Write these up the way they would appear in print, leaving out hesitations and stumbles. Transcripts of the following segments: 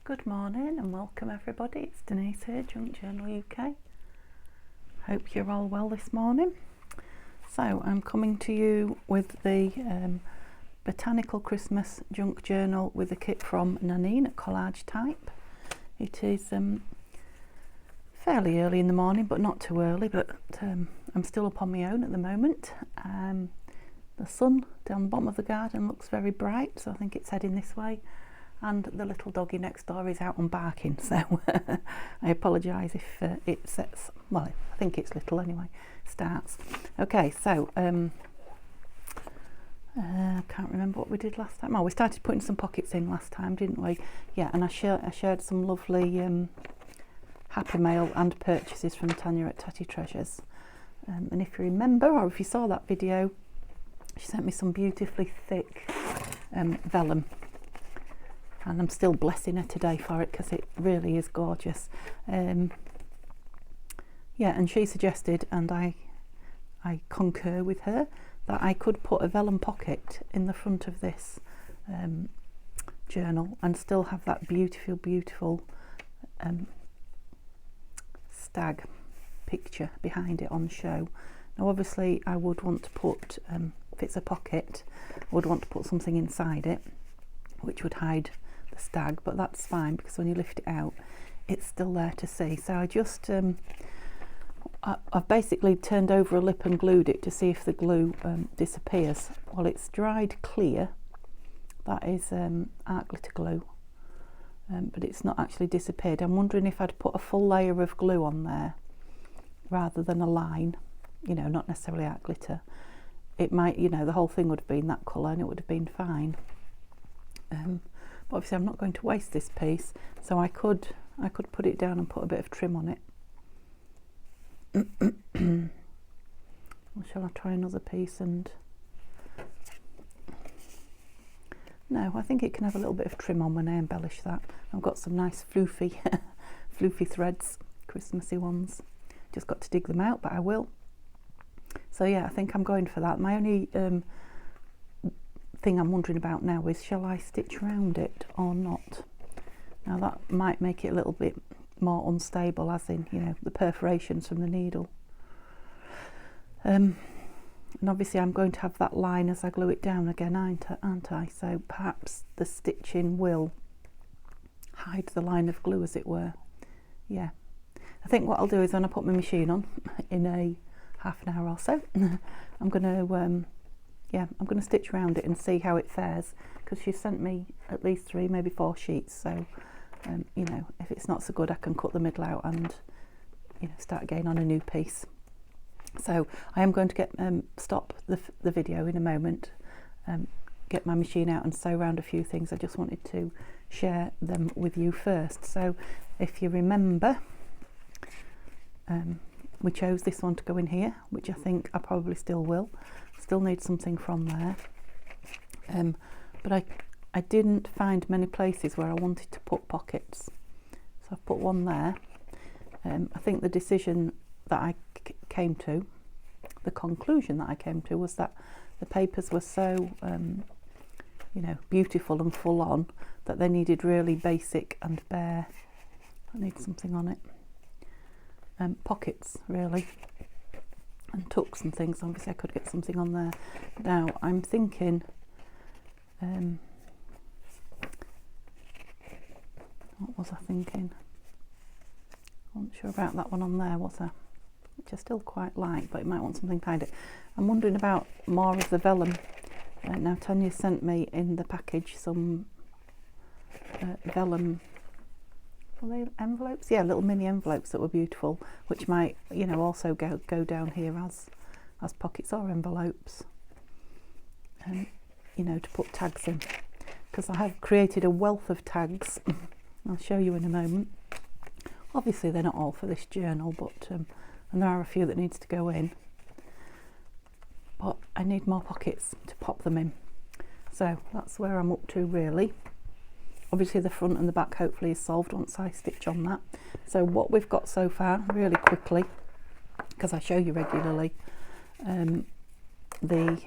Good morning and welcome everybody, it's Denise here, Junk Journal UK. Hope you're all well this morning. So I'm coming to you with the Botanical Christmas Junk Journal with a kit from Nanine at Collage Type. It is fairly early in the morning, but not too early, but I'm still up on my own at the moment. The sun down the bottom of the garden looks very bright, so I think it's heading this way. And the little doggy next door is out and barking, so I apologise if it sets, well, I think it's little anyway, starts. Okay, so I can't remember what we did last time. Oh, we started putting some pockets in last time, didn't we? Yeah, and I shared some lovely Happy Mail and purchases from Tanya at Tatty Treasures. And if you remember, or if you saw that video, she sent me some beautifully thick vellum. And I'm still blessing her today for it because it really is gorgeous. Yeah, and she suggested, and I concur with her, that I could put a vellum pocket in the front of this journal and still have that beautiful stag picture behind it on show. Now obviously I would want to put, if it's a pocket, I would want to put something inside it which would hide the stag, but that's fine because when you lift it out it's still there to see. So I just I've basically turned over a lip and glued it to see if the glue disappears. Well, it's dried clear, that is art glitter glue, but it's not actually disappeared. I'm wondering if I'd put a full layer of glue on there rather than a line, you know, not necessarily art glitter. It might, you know, the whole thing would have been that colour and it would have been fine. But obviously I'm not going to waste this piece, so I could put it down and put a bit of trim on it. Or shall I try another piece? And no, I think it can have a little bit of trim on when I embellish that. I've got some nice floofy floofy threads, Christmassy ones. Just got to dig them out, but I will. So yeah, I think I'm going for that. My only thing I'm wondering about now is, shall I stitch around it or not? Now that might make it a little bit more unstable, as in, you know, the perforations from the needle. And obviously I'm going to have that line as I glue it down again, aren't I? So perhaps the stitching will hide the line of glue, as it were. Yeah, I think what I'll do is when I put my machine on in a half an hour or so, I'm going to stitch around it and see how it fares, because she sent me at least 3, maybe 4 sheets, so you know, if it's not so good I can cut the middle out and, you know, start again on a new piece. So I am going to get stop the video in a moment, get my machine out and sew around a few things. I just wanted to share them with you first. So if you remember, we chose this one to go in here, which I think I probably still will. Still need something from there, but I didn't find many places where I wanted to put pockets, so I've put one there. I think the decision that I came to, the conclusion that I came to, was that the papers were so you know, beautiful and full on that they needed really basic and bare, I need something on it, pockets really, and tucks and things. Obviously I could get something on there. Now I'm thinking, what was I thinking? I wasn't sure about that one on there, was I? Which I still quite like, but it might want something behind it. I'm wondering about more of the vellum. Now Tanya sent me in the package some vellum, are they envelopes? Yeah, little mini envelopes that were beautiful, which might, you know, also go down here as pockets or envelopes, you know, to put tags in, because I have created a wealth of tags. I'll show you in a moment. Obviously they're not all for this journal, but and there are a few that needs to go in, but I need more pockets to pop them in. So that's where I'm up to really. Obviously the front and the back hopefully is solved once I stitch on that. So what we've got so far, really quickly, because I show you regularly, the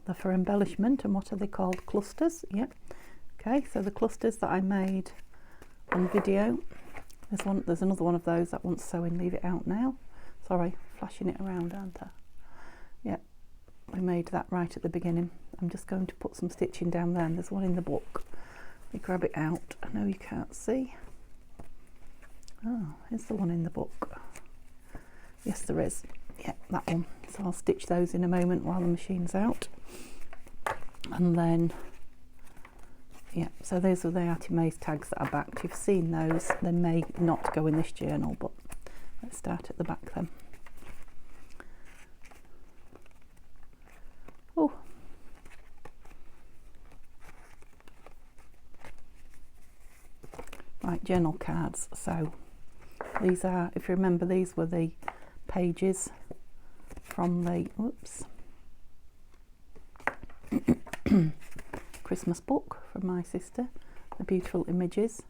They're for embellishment, and what are they called? Clusters. Yeah. Okay, so the clusters that I made on video, there's another one of those that wants sewing. Leave it out now. Sorry, flashing it around, aren't I? Yeah, we made that right at the beginning. I'm just going to put some stitching down there, and there's one in the book. Let me grab it out. I know you can't see. Oh, is the one in the book? Yes, there is. Yeah, that one. So I'll stitch those in a moment while the machine's out. And then, yeah, so those are the Artie Mays tags that are backed. You've seen those. They may not go in this journal, but let's start at the back then. Oh. Right, journal cards. So these are, if you remember, these were the pages from the Christmas book from my sister, the beautiful images.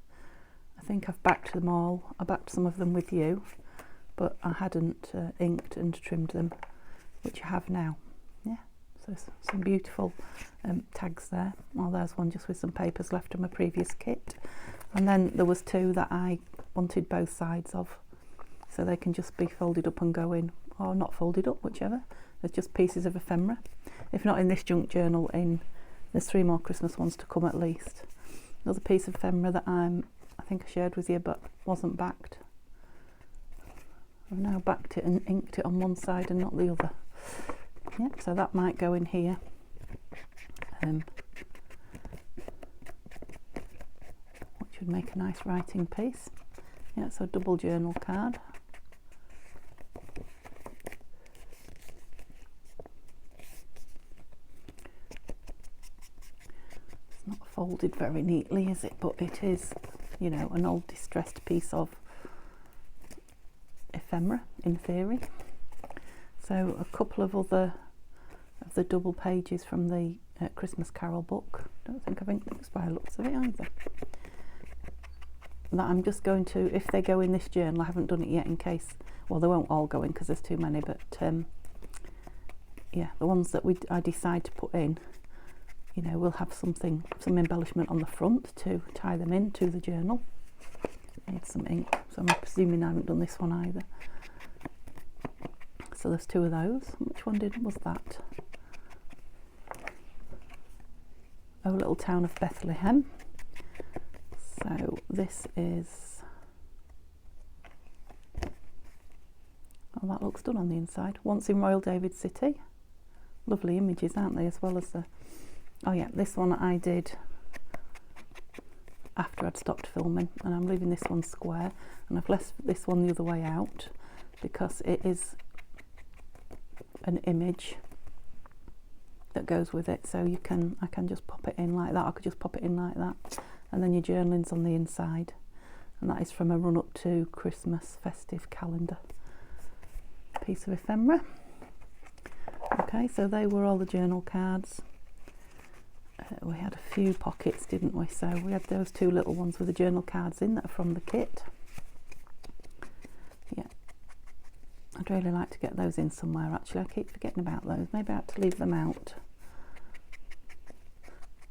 I think I've backed them all. I backed some of them with you, but I hadn't inked and trimmed them, which I have now. Yeah, so some beautiful tags there. Well, there's one just with some papers left from a previous kit, and then there was two that I wanted both sides of, so they can just be folded up and go in, or not folded up, whichever. There's just pieces of ephemera. If not in this junk journal, there's 3 more Christmas ones to come at least. Another piece of ephemera that I think I shared with you but wasn't backed. I've now backed it and inked it on one side and not the other. Yeah, so that might go in here. Which would make a nice writing piece. Yeah, so a double journal card. Not folded very neatly, is it? But it is, you know, an old distressed piece of ephemera in theory. So a couple of other of the double pages from the Christmas Carol book. Don't think I've inked those by the looks of it either. That I'm just going to, if they go in this journal, I haven't done it yet in case, well, they won't all go in because there's too many, but yeah, the ones that I decide to put in, you know, we'll have some embellishment on the front to tie them into the journal. Need some ink, so I'm presuming I haven't done this one either. So there's 2 of those. Which one was that? Oh, Little Town of Bethlehem. So this is, oh, that looks done on the inside. Once in Royal David City. Lovely images, aren't they, as well as the, oh yeah, this one I did after I'd stopped filming, and I'm leaving this one square, and I've left this one the other way out because it is an image that goes with it, so I can just pop it in like that. I could just pop it in like that, and then your journaling's on the inside, and that is from a run-up to Christmas festive calendar piece of ephemera. Okay, so they were all the journal cards. We had a few pockets, didn't we? So we had those 2 little ones with the journal cards in that are from the kit. Yeah, I'd really like to get those in somewhere actually. I keep forgetting about those. Maybe I have to leave them out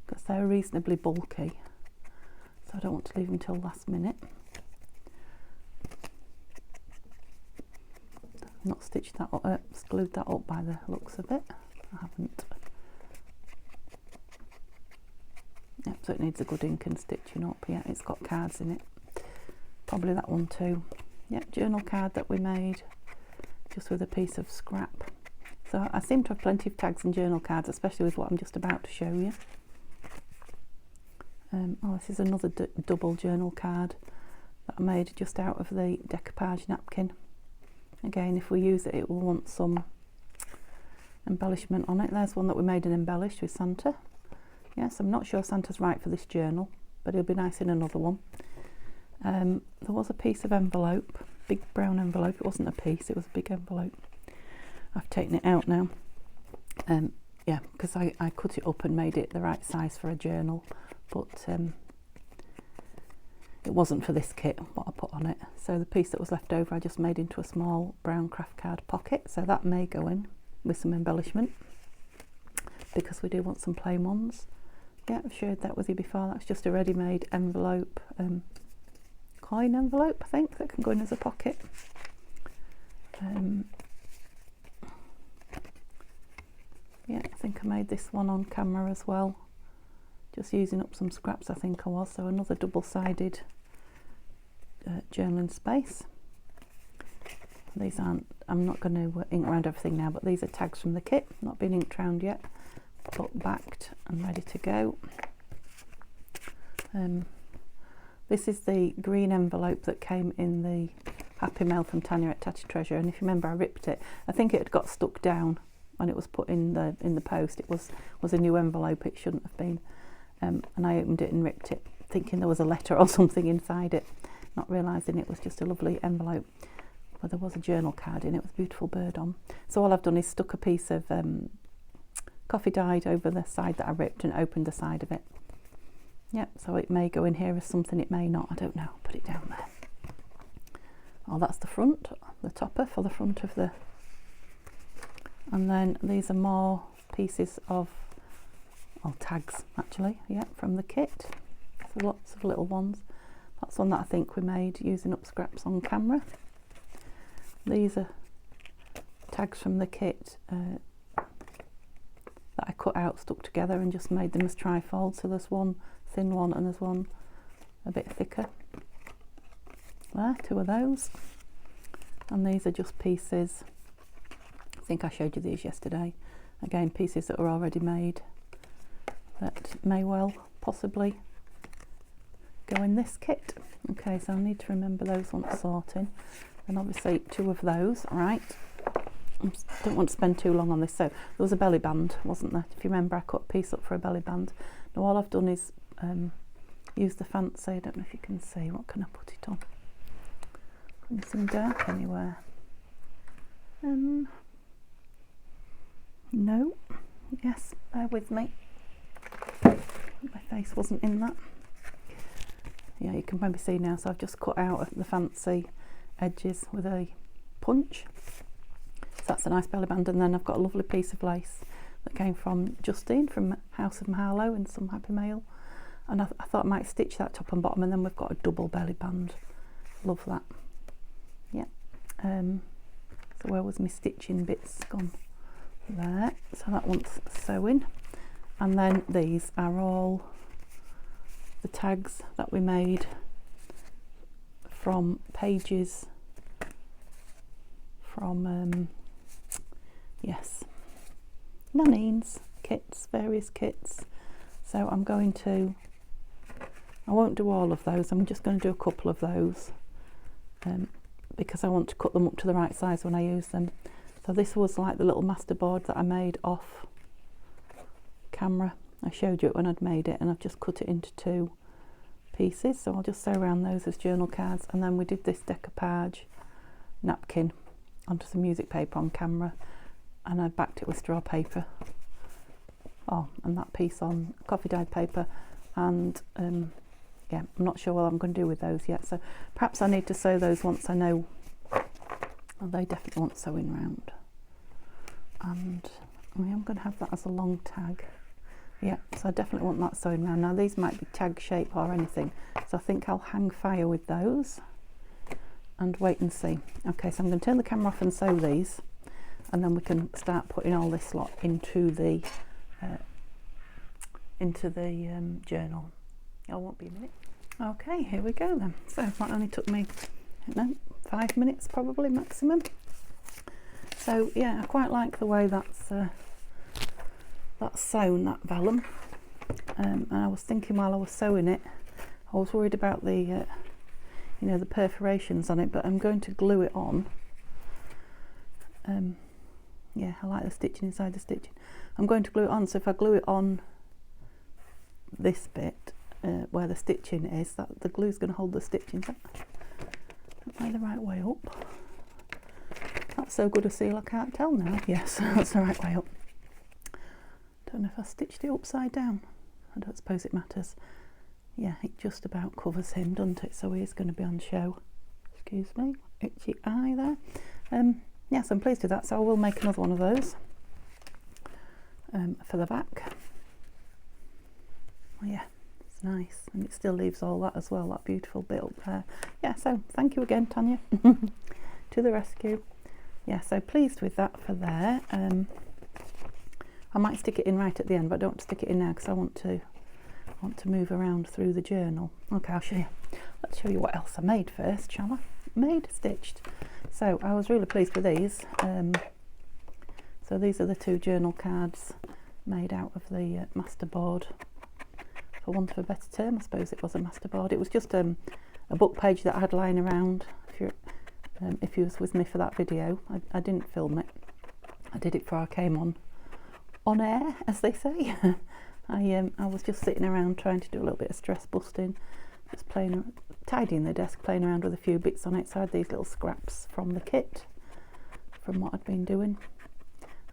because they're reasonably bulky, so I don't want to leave them till last minute. Not stitched that up, glued that up by the looks of it. I haven't. Yep, so it needs a good ink and stitching up. Yeah, it's got cards in it. Probably that one too. Yep, journal card that we made just with a piece of scrap. So I seem to have plenty of tags and journal cards, especially with what I'm just about to show you. Oh, this is another double journal card that I made just out of the decoupage napkin. Again, if we use it, it will want some embellishment on it. There's one that we made and embellished with Santa. Yes, I'm not sure Santa's right for this journal, but he'll be nice in another one. There was a piece of envelope, big brown envelope. It wasn't a piece, it was a big envelope. I've taken it out now. Yeah, because I cut it up and made it the right size for a journal, but it wasn't for this kit what I put on it. So the piece that was left over I just made into a small brown craft card pocket, so that may go in with some embellishment. because we do want some plain ones. Yeah, I've shared that with you before. That's just a ready-made envelope, coin envelope, I think, that can go in as a pocket. Yeah, I think I made this one on camera as well, just using up some scraps, I think I was. So another double-sided journaling space. These aren't, I'm not going to ink around everything now, but these are tags from the kit, not been inked round yet, but backed and ready to go. This is the green envelope that came in the Happy Mail from Tanya at Tatty Treasure, and if you remember, I ripped it. I think it had got stuck down when it was put in the post. It was a new envelope, it shouldn't have been, and I opened it and ripped it, thinking there was a letter or something inside it, not realising it was just a lovely envelope. Well, there was a journal card in it with a beautiful bird on. So all I've done is stuck a piece of coffee dyed over the side that I ripped and opened the side of it. Yep, so it may go in here as something, it may not, I don't know. Put it down there. Oh, that's the front, the topper for the front of the... And then these are more pieces of, oh, tags actually, yeah, from the kit. So lots of little ones. That's one that I think we made using up scraps on camera. These are tags from the kit that I cut out, stuck together and just made them as trifold. So there's one thin one and there's one a bit thicker. There, two of those. And these are just pieces, I think I showed you these yesterday. Again, pieces that are already made that may well possibly go in this kit. Okay, so I need to remember those ones sorting. And obviously two of those, right. I don't want to spend too long on this. So there was a belly band, wasn't there? If you remember, I cut a piece up for a belly band. Now all I've done is use the fancy, I don't know if you can see, what can I put it on? Anything dark anywhere? No. Yes, bear with me. My face wasn't in that. Yeah, you can maybe see now. So I've just cut out the fancy edges with a punch. So that's a nice belly band, and then I've got a lovely piece of lace that came from Justine from House of Mahalo in some Happy Mail, and I thought I might stitch that top and bottom, and then we've got a double belly band. Love that. Yeah. So where was my stitching bits gone? There. So that one's sewing, and then these are all the tags that we made from pages from yes, Nanine's kits, various kits. So I'm going to, I won't do all of those, I'm just going to do a couple of those because I want to cut them up to the right size when I use them. So this was like the little masterboard that I made off camera. I showed you it when I'd made it, and I've just cut it into two pieces, so I'll just sew around those as journal cards. And then we did this decoupage napkin onto some music paper on camera, and I backed it with straw paper. Oh, and that piece on coffee dyed paper, and yeah, I'm not sure what I'm going to do with those yet, so perhaps I need to sew those once I know. Well, they definitely want sewing round, and I am going to have that as a long tag. Yeah, so I definitely want that sewing round. Now these might be tag shape or anything, so I think I'll hang fire with those and wait and see. Okay, so I'm going to turn the camera off and sew these, and then we can start putting all this lot into the journal. I won't be a minute. Okay, here we go then. So that only took me, I don't know, 5 minutes probably maximum. So yeah, I quite like the way that's sewn, that vellum. And I was thinking while I was sewing it, I was worried about the you know, the perforations on it, but I'm going to glue it on. Yeah, I like the stitching inside the stitching. I'm going to glue it on, so if I glue it on this bit where the stitching is, that the glue's going to hold the stitching. Am I the right way up? That's so good a seal I can't tell now. Yes, that's the right way up. Don't know if I stitched it upside down. I don't suppose it matters. Yeah, it just about covers him, doesn't it? So he is going to be on show. Excuse me, itchy eye there. Yes, I'm pleased with that, so I will make another one of those. for the back. Oh, yeah, it's nice, and it still leaves all that as well, that beautiful bit up there. Yeah, so thank you again, Tanya, to the rescue. Yeah, so pleased with that for there. I might stick it in right at the end, but I don't want to stick it in now because I want to move around through the journal. Okay, I'll show you. Let's show you what else I made first, shall I? Made, stitched. So I was really pleased with these. So these are the 2 journal cards made out of the masterboard. For want of a better term, I suppose it was a masterboard. It was just a book page that I had lying around. If you was with me for that video, I didn't film it. I did it before I came on air, as they say. I was just sitting around trying to do a little bit of stress busting, just tidying the desk, playing around with a few bits on it. So I had these little scraps from the kit, from what I'd been doing,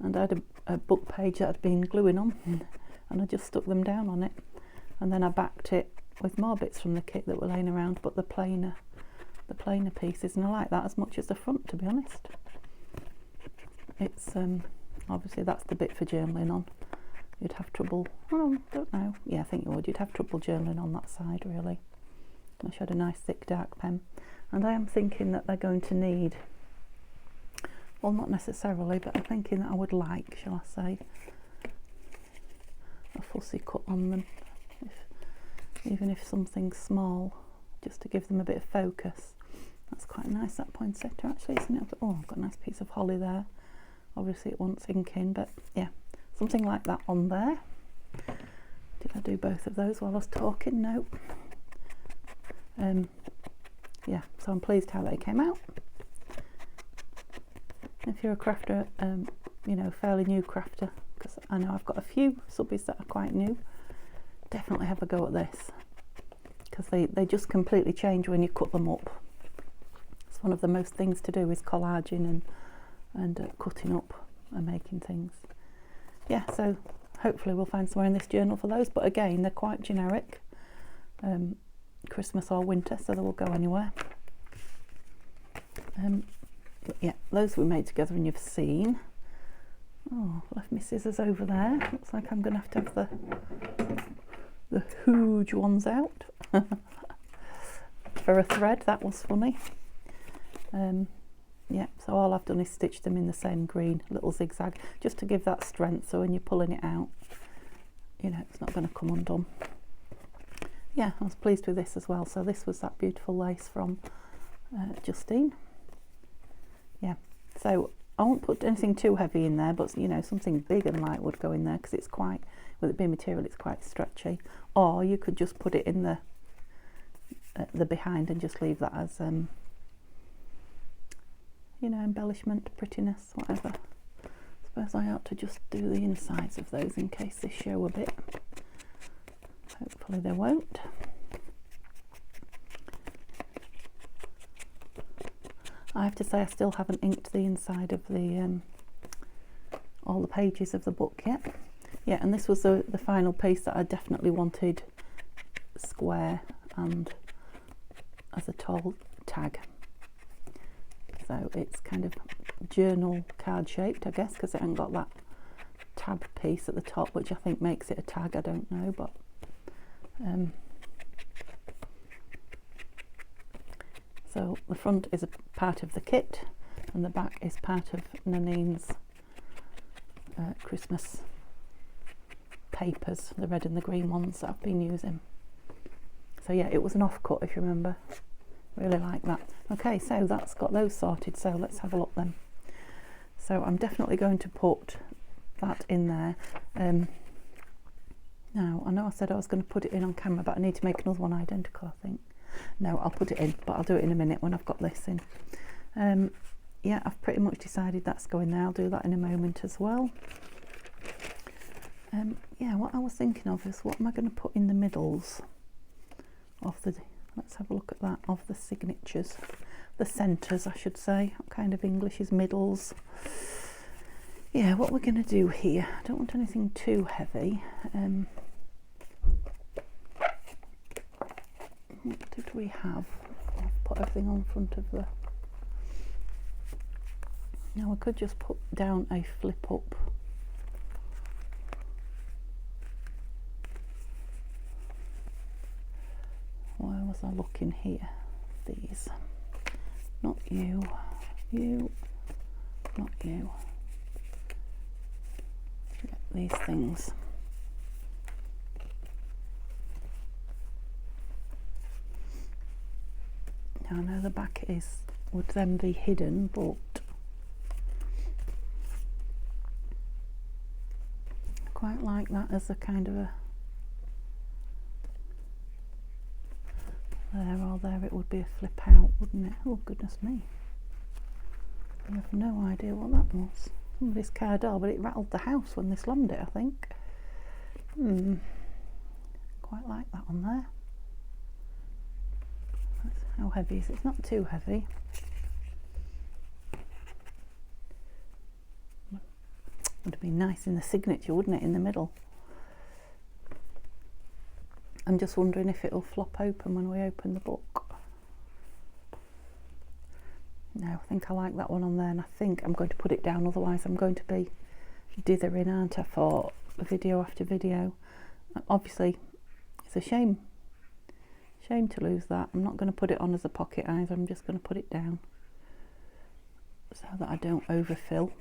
and I had a book page that I'd been gluing on, and I just stuck them down on it, and then I backed it with more bits from the kit that were laying around, but the plainer pieces, and I like that as much as the front, to be honest. It's obviously that's the bit for journaling on. You'd have trouble, well, don't know, yeah, I think you would. You'd have trouble journaling on that side, really, unless you had a nice thick dark pen. And I am thinking that they're going to need, well, not necessarily, but I'm thinking that I would like, shall I say, a fussy cut on them, even if something's small, just to give them a bit of focus. That's quite nice, that poinsettia, actually, isn't it? Oh, I've got a nice piece of holly there. Obviously it wants inking, but yeah, something like that on there. Did I do both of those while I was talking? Nope. Yeah, so I'm pleased how they came out. If you're a crafter, you know, fairly new crafter, because I know I've got a few subbies that are quite new, definitely have a go at this, because they just completely change when you cut them up. It's one of the most things to do is collaging and cutting up and making things. Yeah, so hopefully we'll find somewhere in this journal for those, but again, they're quite generic, Christmas or winter, so they will go anywhere. But yeah, those we made together and you've seen. Oh, left my scissors over there. Looks like I'm going to have the huge ones out for a thread. That was funny. Yeah, so all I've done is stitch them in the same green little zigzag, just to give that strength, so when you're pulling it out, you know, it's not going to come undone. Yeah, I was pleased with this as well. So this was that beautiful lace from Justine. Yeah, so I won't put anything too heavy in there, but you know, something big and light would go in there, because it's quite, with it being material, it's quite stretchy. Or you could just put it in the behind and just leave that as you know, embellishment, prettiness, whatever. I suppose I ought to just do the insides of those in case they show a bit. Hopefully they won't. I have to say I still haven't inked the inside of the all the pages of the book yet. Yeah, and this was the final piece that I definitely wanted square and as a tall tag. So it's kind of journal card shaped, I guess, because it hasn't got that tab piece at the top, which I think makes it a tag. I don't know, but so the front is a part of the kit, and the back is part of Nanine's Christmas papers, the red and the green ones that I've been using. So yeah, it was an offcut, if you remember. Really like that. Okay, so that's got those sorted, so let's have a look then. So I'm definitely going to put that in there. Now, I know I said I was going to put it in on camera, but I need to make another one identical, I think. No, I'll put it in, but I'll do it in a minute when I've got this in. Yeah, I've pretty much decided that's going there. I'll do that in a moment as well. Yeah, what I was thinking of is, what am I going to put in the middles of the... Let's have a look at that, of the signatures, the centres, I should say. What kind of English is middles? Yeah, what we're going to do here, I don't want anything too heavy. What did we have? I've put everything on front of the... Now I could just put down a flip up as I look in here, these, not you, you, not you, get these things. Now I know the back would then be hidden, but I quite like that as a kind of a there it would be a flip out, wouldn't it? Oh goodness me, I have no idea what that was. Somebody's car door, but it rattled the house when they slammed it, I think. Quite like that one there. How heavy is it? It's not too heavy. Would have been nice in the signature, wouldn't it, in the middle? I'm just wondering if it'll flop open when we open the book. No, I think I like that one on there, and I think I'm going to put it down, otherwise I'm going to be dithering, aren't I, for video after video. Obviously, it's a shame to lose that. I'm not going to put it on as a pocket either, I'm just going to put it down so that I don't overfill.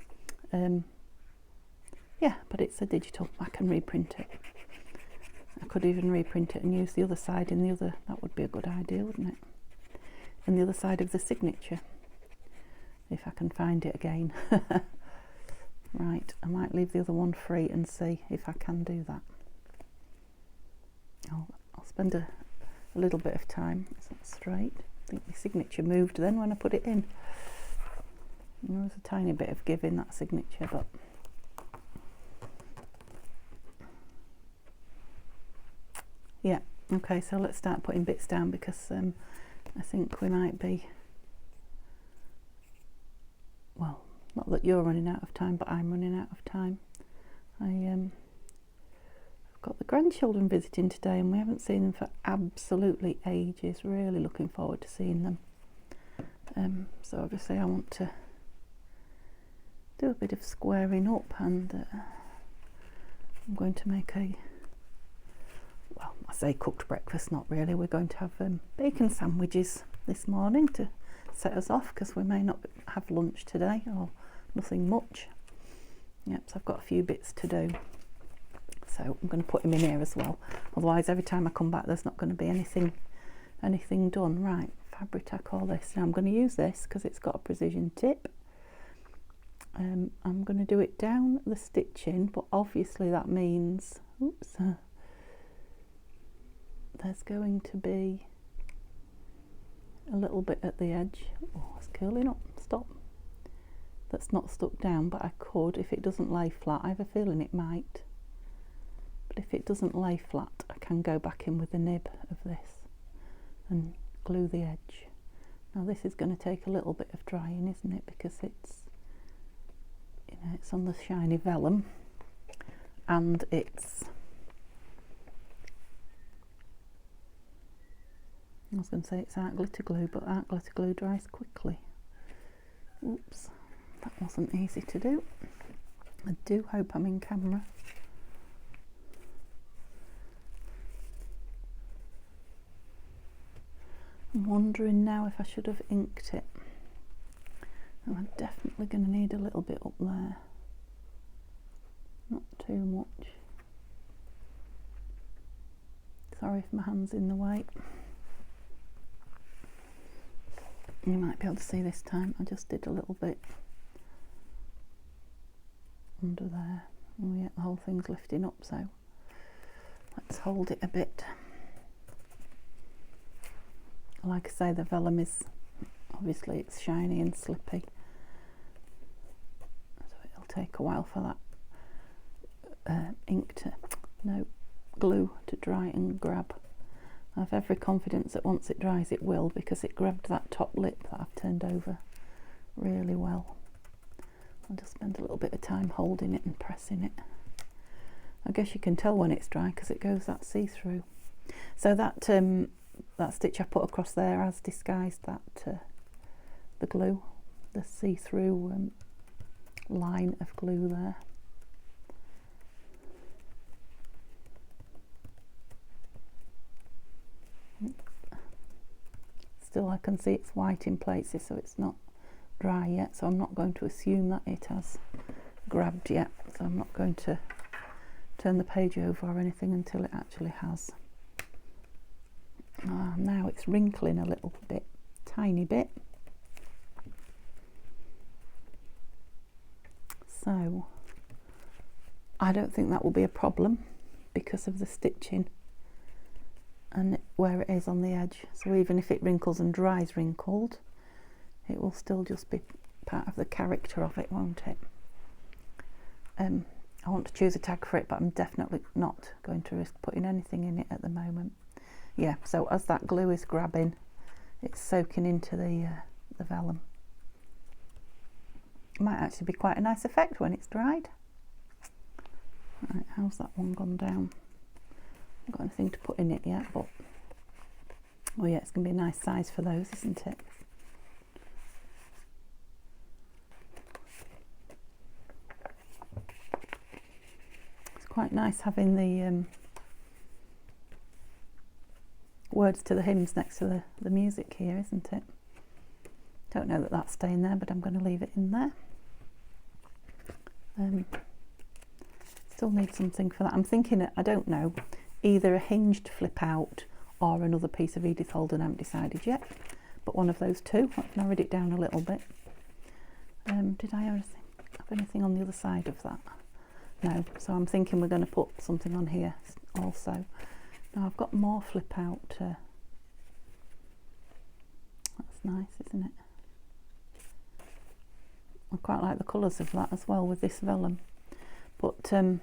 Yeah, but it's a digital, I can reprint it. I could even reprint it and use the other side in the other, that would be a good idea, wouldn't it? In the other side of the signature, if I can find it again. Right, I might leave the other one free and see if I can do that. I'll spend a little bit of time. Is that straight? I think the signature moved then when I put it in. There was a tiny bit of give in that signature, but yeah, okay, so let's start putting bits down, because I think we might be, well, not that you're running out of time, but I'm running out of time. I've got the grandchildren visiting today, and we haven't seen them for absolutely ages. Really looking forward to seeing them. So obviously I want to do a bit of squaring up, and I'm going to make well, I say cooked breakfast, not really. We're going to have bacon sandwiches this morning to set us off, because we may not have lunch today, or nothing much. Yep, so I've got a few bits to do. So I'm going to put them in here as well. Otherwise, every time I come back, there's not going to be anything done. Right, Fabri-Tac all this. Now I'm going to use this because it's got a precision tip. I'm going to do it down the stitching, but obviously that means, oops, there's going to be a little bit at the edge. Oh, it's curling up. Stop. That's not stuck down, but I could, if it doesn't lay flat. I have a feeling it might. But if it doesn't lay flat, I can go back in with the nib of this and glue the edge. Now this is going to take a little bit of drying, isn't it? Because it's, you know, it's on the shiny vellum, and it's, I was going to say it's art glitter glue, but art glitter glue dries quickly. Oops, that wasn't easy to do. I do hope I'm in camera. I'm wondering now if I should have inked it. I'm definitely going to need a little bit up there. Not too much. Sorry if my hand's in the way. You might be able to see this time, I just did a little bit under there. Oh yeah, the whole thing's lifting up, so let's hold it a bit. Like I say, the vellum is, obviously it's shiny and slippy, so it'll take a while for that glue to dry and grab. I have every confidence that once it dries it will, because it grabbed that top lip that I've turned over really well. I'll just spend a little bit of time holding it and pressing it. I guess you can tell when it's dry because it goes that see-through. So that that stitch I put across there has disguised that the glue, the see-through line of glue there. still I can see it's white in places, so it's not dry yet, so I'm not going to assume that it has grabbed yet, so I'm not going to turn the page over or anything until it actually has. Now it's wrinkling a little bit, tiny bit, so I don't think that will be a problem because of the stitching and where it is on the edge. So even if it wrinkles and dries wrinkled, it will still just be part of the character of it, won't it? I want to choose a tag for it, but I'm definitely not going to risk putting anything in it at the moment. Yeah, so as that glue is grabbing, it's soaking into the vellum. It might actually be quite a nice effect when it's dried. Right, how's that one gone down? I haven't got anything to put in it yet, but oh yeah, it's going to be a nice size for those, isn't it? It's quite nice having the words to the hymns next to the music here, isn't it? Don't know that that's staying there, but I'm going to leave it in there. Still need something for that. I'm thinking, I don't know, either a hinged flip out or another piece of Edith Holden. I haven't decided yet, but one of those two. I've narrowed it down a little bit. Did I have anything on the other side of that? No, so I'm thinking we're going to put something on here also. Now I've got more flip out. That's nice, isn't it? I quite like the colours of that as well with this vellum, but I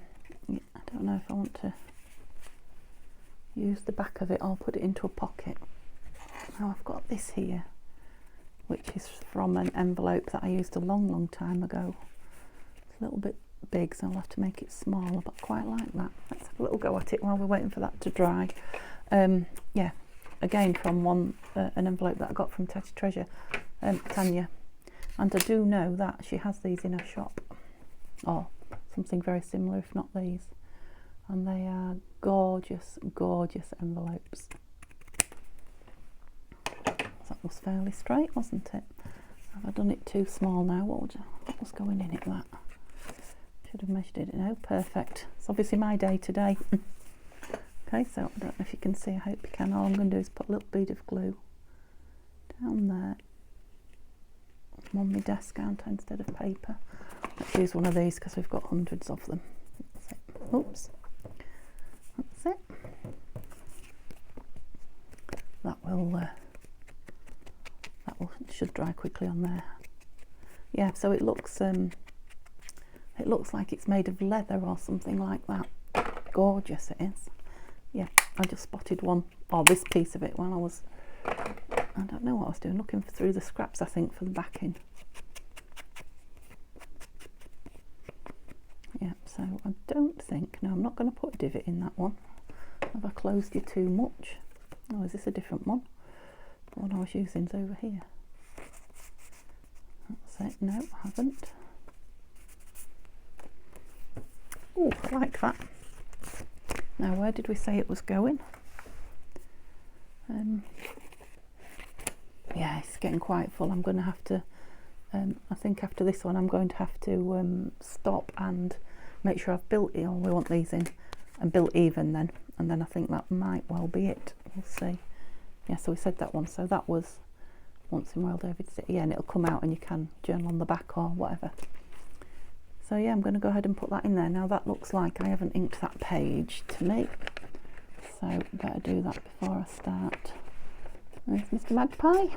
don't know if I want to use the back of it or put it into a pocket. Now I've got this here, which is from an envelope that I used a long time ago. It's a little bit big, so I'll have to make it smaller, but I quite like that. Let's have a little go at it while we're waiting for that to dry. Yeah, again from an envelope that I got from Teddy Treasure, Tanya, and I do know that she has these in her shop, or something very similar, if not these, and they are gorgeous envelopes. That was fairly straight, wasn't it? Have I done it too small now? What was going in it? That should have measured it. No, perfect. It's obviously my day today. Okay, so I don't know if you can see. I hope you can. All I'm going to do is put a little bead of glue down there on my desk counter instead of paper. Let's use one of these because we've got hundreds of them. That's it. Oops. That's it. That should dry quickly on there. Yeah, so it looks like it's made of leather or something like that. Gorgeous it is. Yeah, I just spotted one, or this piece of it, while I don't know what I was doing, looking through the scraps, I think, for the backing. Yeah, so I don't think, no, I'm not going to put a divot in that one. Have I closed you too much? Oh, is this a different one? The one I was using is over here. That's it. No, I haven't. Oh, I like that. Now, where did we say it was going? Yeah, it's getting quite full. I'm going to have to, I think after this one, I'm going to have to stop and make sure I've built it. Oh, we want these in and built even then. And then I think that might well be it. We'll see. Yeah, so we said that one. So that was Once in Royal David City. Yeah, and it'll come out and you can journal on the back or whatever. So yeah, I'm going to go ahead and put that in there. Now that looks like I haven't inked that page to me. So better do that before I start. There's Mr. Magpie.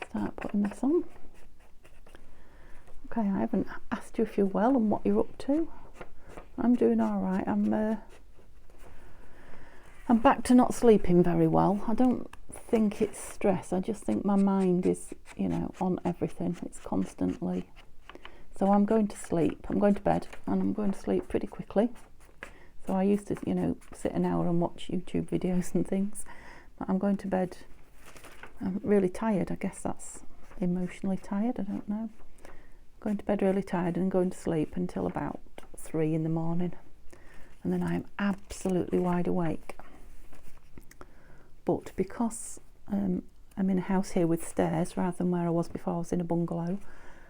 Start putting this on. Okay, I haven't asked you if you're well and what you're up to. I'm doing all right. I'm back to not sleeping very well. I don't think it's stress. I just think my mind is, you know, on everything. It's constantly. So I'm going to sleep. I'm going to bed, and I'm going to sleep pretty quickly. So I used to, you know, sit an hour and watch YouTube videos and things. But I'm going to bed. I'm really tired. I guess that's emotionally tired. I don't know. Going to bed really tired and going to sleep until about 3 in the morning, and then I am absolutely wide awake. But because I'm in a house here with stairs rather than where I was before I was in a bungalow.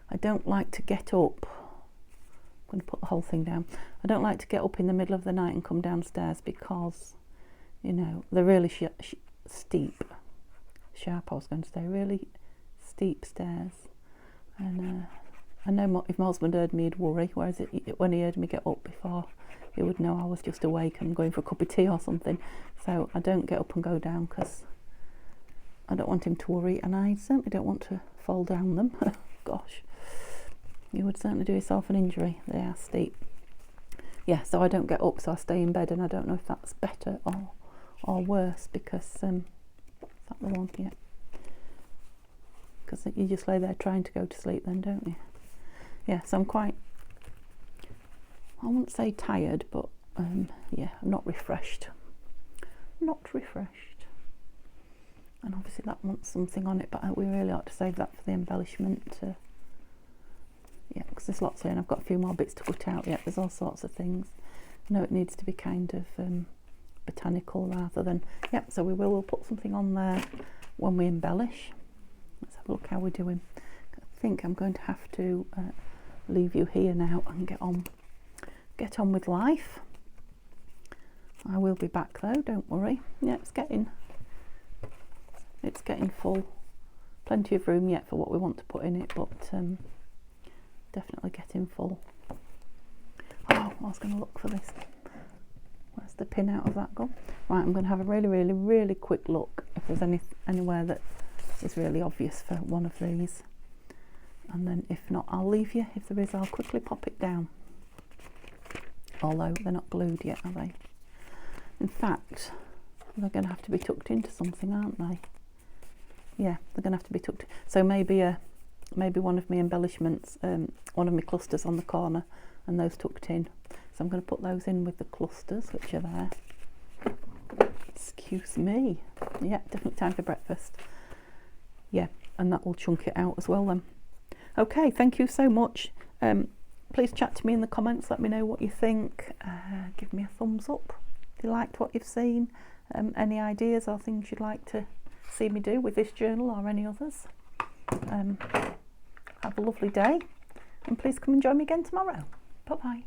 I don't like to get up. I'm going to put the whole thing down. I don't like to get up in the middle of the night and come downstairs because, you know, they're really steep. Sharp, I was going to say, really steep stairs. And I know if my husband heard me, he'd worry, whereas when he heard me get up before, he would know I was just awake and going for a cup of tea or something. So I don't get up and go down because I don't want him to worry, and I certainly don't want to fall down them. Gosh, you would certainly do yourself an injury. They are steep. Yeah, so I don't get up, so I stay in bed, and I don't know if that's better or worse, because is that the one? Yeah, because you just lay there trying to go to sleep then, don't you? Yeah, so I'm quite, I wouldn't say tired, but yeah, I'm not refreshed. Not refreshed. And obviously that wants something on it, but we really ought to save that for the embellishment. Yeah, because there's lots here, and I've got a few more bits to cut out yet. There's all sorts of things. I know it needs to be kind of botanical rather than, yeah, so we'll put something on there when we embellish. Let's have a look how we're doing. I think I'm going to have to leave you here now and get on with life. I will be back though, don't worry. Yeah, it's getting full. Plenty of room yet for what we want to put in it, but definitely getting full. Oh, I was going to look for this. Where's the pin out of that gone? Right, I'm going to have a really quick look if there's anywhere that is really obvious for one of these, and then if not, I'll leave you. If there is, I'll quickly pop it down. Although they're not glued yet, are they? In fact, they're going to have to be tucked into something, aren't they? Yeah, they're going to have to be tucked. So maybe one of my embellishments, one of my clusters on the corner, and those tucked in. So I'm going to put those in with the clusters, which are there. Excuse me. Yeah, definitely time for breakfast. Yeah, and that will chunk it out as well then. Okay, thank you so much. Please chat to me in the comments. Let me know what you think. Give me a thumbs up if you liked what you've seen. Any ideas or things you'd like to see me do with this journal or any others. Have a lovely day, and please come and join me again tomorrow. Bye bye.